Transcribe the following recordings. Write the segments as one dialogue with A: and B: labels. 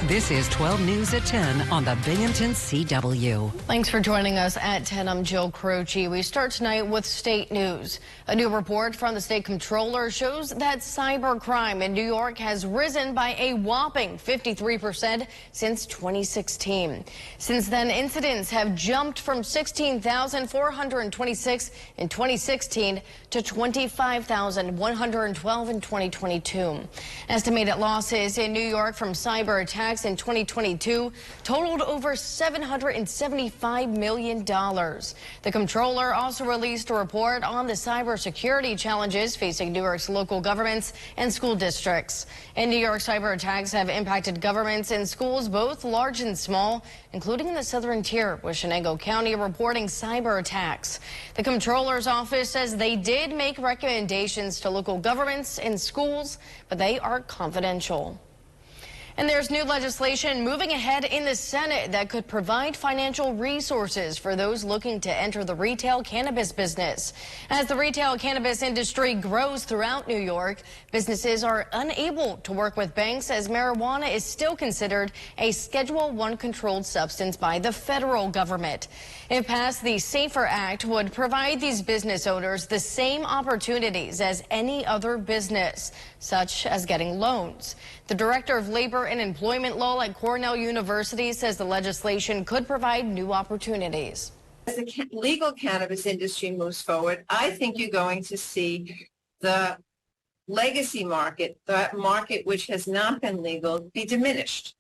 A: This is 12 News at 10 on the Binghamton CW.
B: Thanks for joining us at 10. I'm Jill Croce. We start tonight with state news. A new report from the state comptroller shows that cybercrime in New York has risen by a whopping 53% since 2016. Since then, incidents have jumped from 16,426 in 2016 to 25,112 in 2022. Estimated losses in New York from cyber attacks in 2022 totaled over $775 million. The comptroller also released a report on the cybersecurity challenges facing New York's local governments and school districts. In New York, cyber attacks have impacted governments and schools, both large and small, including in the southern tier, with Shenango County reporting cyber attacks. The comptroller's office says they did make recommendations to local governments and schools, but they are confidential. And there's new legislation moving ahead in the Senate that could provide financial resources for those looking to enter the retail cannabis business. As the retail cannabis industry grows throughout New York, businesses are unable to work with banks as marijuana is still considered a Schedule I controlled substance by the federal government. If passed, the SAFER Act would provide these business owners the same opportunities as any other business, such as getting loans. The Director of Labor and Employment Law at Cornell University says the legislation could provide new opportunities.
C: As the legal cannabis industry moves forward, I think you're going to see the legacy market, that market which has not been legal, be diminished.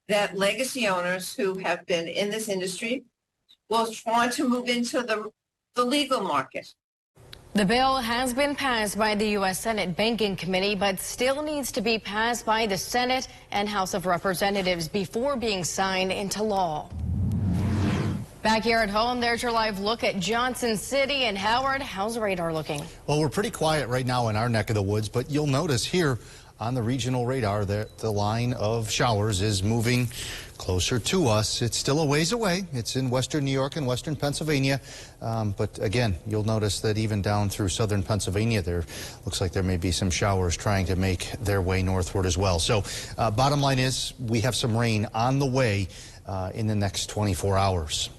C: That legacy owners who have been in this industry will want to move into the legal market.
B: The bill has been passed by the U.S. Senate Banking Committee, but still needs to be passed by the Senate and House of Representatives before being signed into law. Back here at home, there's your live look at Johnson City. And Howard, how's the radar looking?
D: Well, we're pretty quiet right now in our neck of the woods, but you'll notice here on the regional radar that the line of showers is moving closer to us. It's still a ways away. It's in western New York and western Pennsylvania. But again, you'll notice that even down through southern Pennsylvania, there looks like there may be some showers trying to make their way northward as well. So bottom line is we have some rain on the way in the next 24 hours.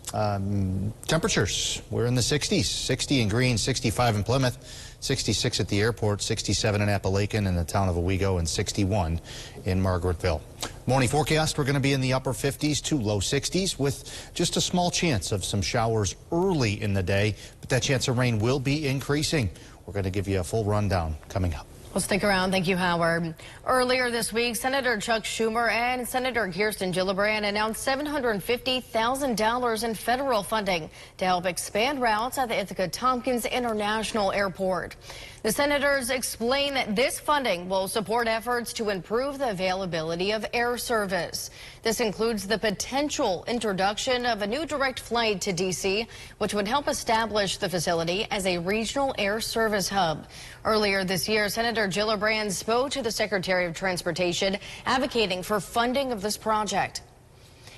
D: Temperatures, we're in the 60s, 60 in Greene, 65 in Plymouth, 66 at the airport, 67 in Appalachian and the town of Owego, and 61 in Margaretville. Morning forecast, we're going to be in the upper 50s to low 60s with just a small chance of some showers early in the day, but that chance of rain will be increasing. We're going to give you a full rundown coming up.
B: Well, stick around. Thank you, Howard. Earlier this week, Senator Chuck Schumer and Senator Kirsten Gillibrand announced $750,000 in federal funding to help expand routes at the Ithaca Tompkins International Airport. The senators explain that this funding will support efforts to improve the availability of air service. This includes the potential introduction of a new direct flight to D.C., which would help establish the facility as a regional air service hub. Earlier this year, Senator Gillibrand spoke to the Secretary of Transportation advocating for funding of this project.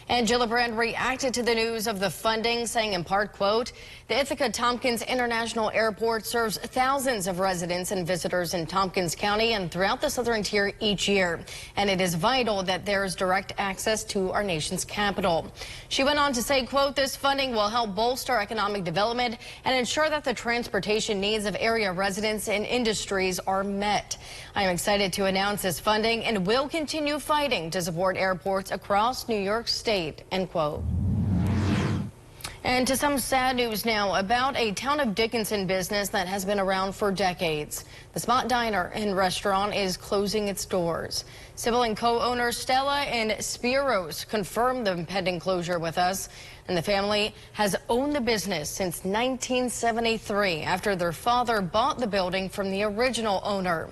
B: And Gillibrand reacted to the news of the funding, saying in part, quote, "The Ithaca Tompkins International Airport serves thousands of residents and visitors in Tompkins County and throughout the southern tier each year. And it is vital that there is direct access to our nation's capital." She went on to say, quote, "This funding will help bolster economic development and ensure that the transportation needs of area residents and industries are met. I am excited to announce this funding and will continue fighting to support airports across New York State." End quote. And to some sad news now about a town of Dickinson business that has been around for decades. The Spot Diner and Restaurant is closing its doors. Sibling co-owners Stella and Spiros confirmed the impending closure with us. And the family has owned the business since 1973 after their father bought the building from the original owner.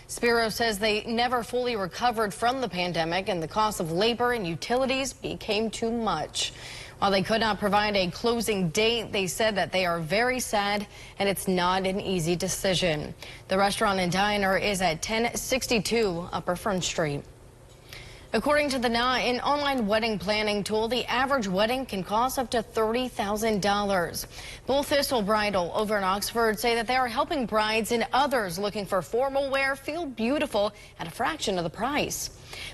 B: Spiro says they never fully recovered from the pandemic and the cost of labor and utilities became too much. While they could not provide a closing date, they said that they are very sad and it's not an easy decision. The restaurant and diner is at 1062 Upper Front Street. According to the NA, an online wedding planning tool, the average wedding can cost up to $30,000. Bull Thistle Bridal over in Oxford say that they are helping brides and others looking for formal wear feel beautiful at a fraction of the price.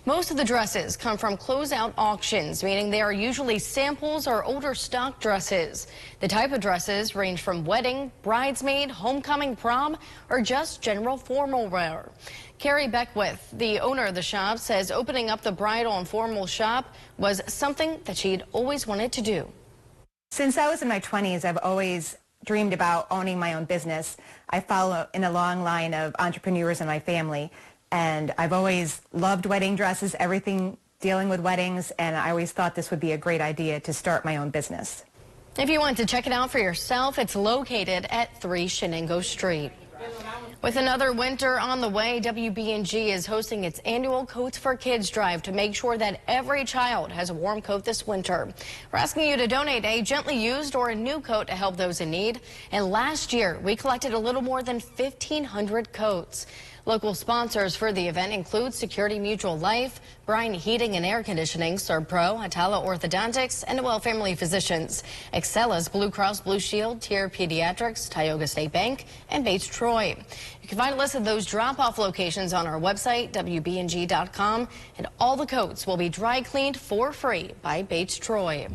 B: Most of the dresses come from closeout auctions, meaning they are usually samples or older stock dresses. The type of dresses range from wedding, bridesmaid, homecoming, prom, or just general formal wear. Carrie Beckwith, the owner of the shop, says opening up the bridal and formal shop was something that she'd always wanted to do.
E: Since I was in my 20s, I've always dreamed about owning my own business. I follow in a long line of entrepreneurs in my family, and I've always loved wedding dresses, everything dealing with weddings, and I always thought this would be a great idea to start my own business.
B: If you want to check it out for yourself, it's located at 3 Shenango Street. With another winter on the way, WBNG is hosting its annual Coats for Kids drive to make sure that every child has a warm coat this winter. We're asking you to donate a gently used or a new coat to help those in need. And last year, we collected a little more than 1,500 coats. Local sponsors for the event include Security Mutual Life, Bryan Heating and Air Conditioning, Serpro, Atala Orthodontics, and Noel Family Physicians, Excella's Blue Cross Blue Shield, Tier Pediatrics, Tioga State Bank, and Bates Troy. You can find a list of those drop-off locations on our website, WBNG.com, and all the coats will be dry cleaned for free by Bates Troy.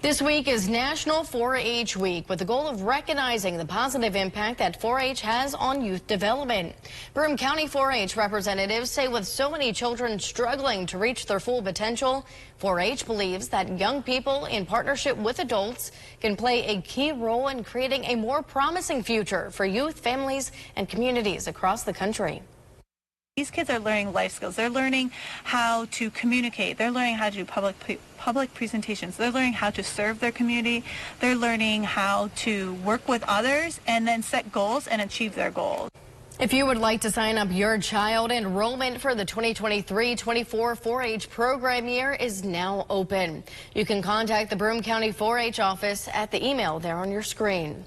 B: This week is National 4-H Week with the goal of recognizing the positive impact that 4-H has on youth development. Broome County 4-H representatives say with so many children struggling to reach their full potential, 4-H believes that young people in partnership with adults can play a key role in creating a more promising future for youth, families, and communities across the country.
F: These kids are learning life skills. They're learning how to communicate. They're learning how to do public presentations. They're learning how to serve their community. They're learning how to work with others and then set goals and achieve their goals.
B: If you would like to sign up your child, enrollment for the 2023-24 4-H program year is now open. You can contact the Broome County 4-H office at the email there on your screen.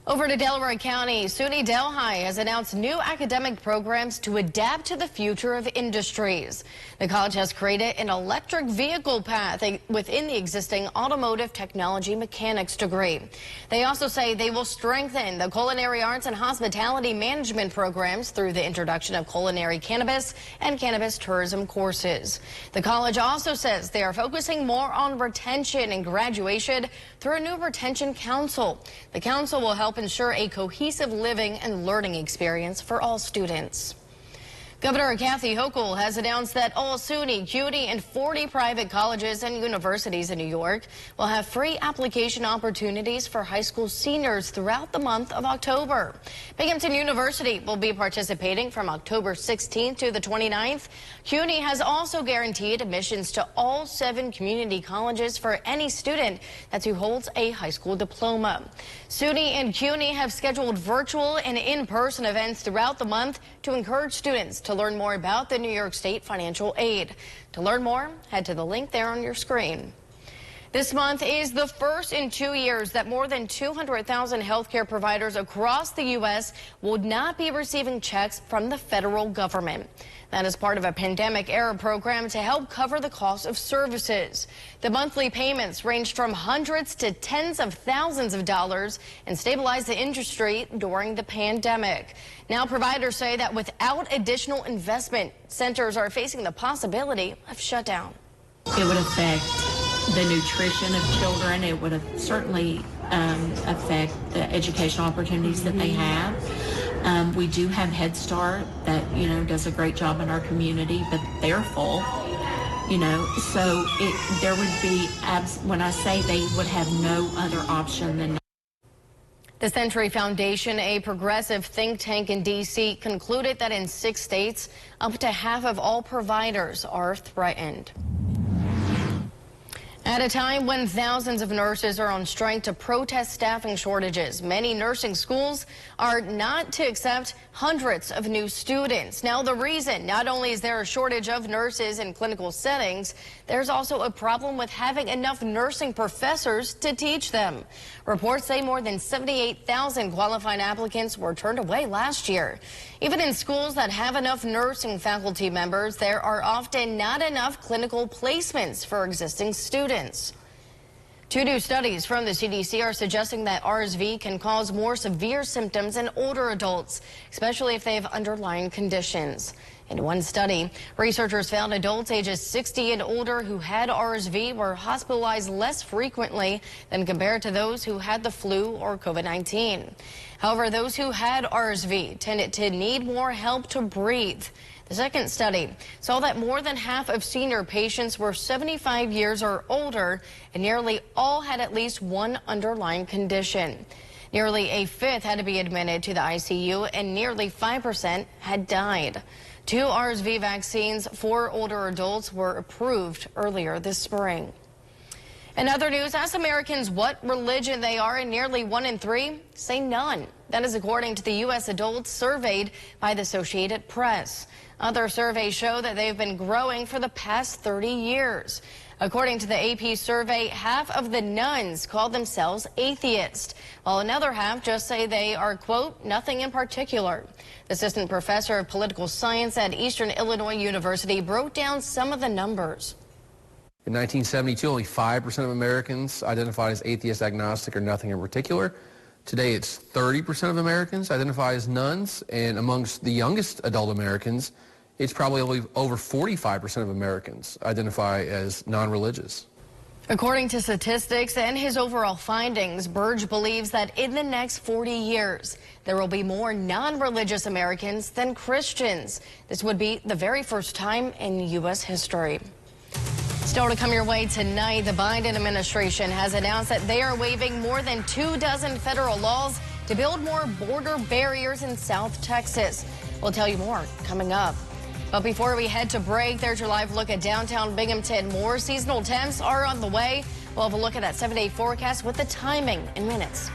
B: Over to Delaware County, SUNY Delhi has announced new academic programs to adapt to the future of industries. The college has created an electric vehicle path within the existing automotive technology mechanics degree. They also say they will strengthen the culinary arts and hospitality management programs through the introduction of culinary cannabis and cannabis tourism courses. The college also says they are focusing more on retention and graduation through a new retention council. The council will help ensure a cohesive living and learning experience for all students. Governor Kathy Hochul has announced that all SUNY, CUNY, and 40 private colleges and universities in New York will have free application opportunities for high school seniors throughout the month of October. Binghamton University will be participating from October 16th to the 29th. CUNY has also guaranteed admissions to all 7 community colleges for any student who holds a high school diploma. SUNY and CUNY have scheduled virtual and in-person events throughout the month to encourage students to learn more about the New York State financial aid. To learn more, head to the link there on your screen. This month is the first in 2 years that more than 200,000 healthcare providers across the U.S. will not be receiving checks from the federal government. That is part of a pandemic-era program to help cover the cost of services. The monthly payments ranged from hundreds to tens of thousands of dollars and stabilized the industry during the pandemic. Now providers say that without additional investment, centers are facing the possibility of shutdown.
G: It would affect the nutrition of children. It would certainly affect the educational opportunities that they have. We do have Head Start that, does a great job in our community, but they're full, so there would be, when I say they would have no other option than.
B: The Century Foundation, a progressive think tank in D.C., concluded that in 6 states, up to half of all providers are threatened. At a time when thousands of nurses are on strike to protest staffing shortages, many nursing schools are not to accept hundreds of new students. Now, the reason, not only is there a shortage of nurses in clinical settings, there's also a problem with having enough nursing professors to teach them. Reports say more than 78,000 qualified applicants were turned away last year. Even in schools that have enough nursing faculty members, there are often not enough clinical placements for existing students. 2 new studies from the CDC are suggesting that RSV can cause more severe symptoms in older adults, especially if they have underlying conditions. In one study, researchers found adults ages 60 and older who had RSV were hospitalized less frequently than compared to those who had the flu or COVID-19. However, those who had RSV tended to need more help to breathe. The second study saw that more than half of senior patients were 75 years or older, and nearly all had at least one underlying condition. Nearly a fifth had to be admitted to the ICU, and nearly 5% had died. 2 RSV vaccines for older adults were approved earlier this spring. In other news, ask Americans what religion they are, and nearly 1 in 3 say none. That is according to the U.S. adults surveyed by the Associated Press. Other surveys show that they've been growing for the past 30 years. According to the AP survey, half of the nuns call themselves atheists, while another half just say they are, quote, nothing in particular. The assistant professor of political science at Eastern Illinois University broke down some of the numbers.
H: In 1972, only 5% of Americans identified as atheist, agnostic, or nothing in particular. Today, it's 30% of Americans identify as nuns, and amongst the youngest adult Americans, it's probably only over 45% of Americans identify as non-religious.
B: According to statistics and his overall findings, Burge believes that in the next 40 years, there will be more non-religious Americans than Christians. This would be the very first time in U.S. history. Still to come your way tonight, the Biden administration has announced that they are waiving more than 24 federal laws to build more border barriers in South Texas. We'll tell you more coming up. But before we head to break, there's your live look at downtown Binghamton. More seasonal temps are on the way. We'll have a look at that 7-day forecast with the timing in minutes.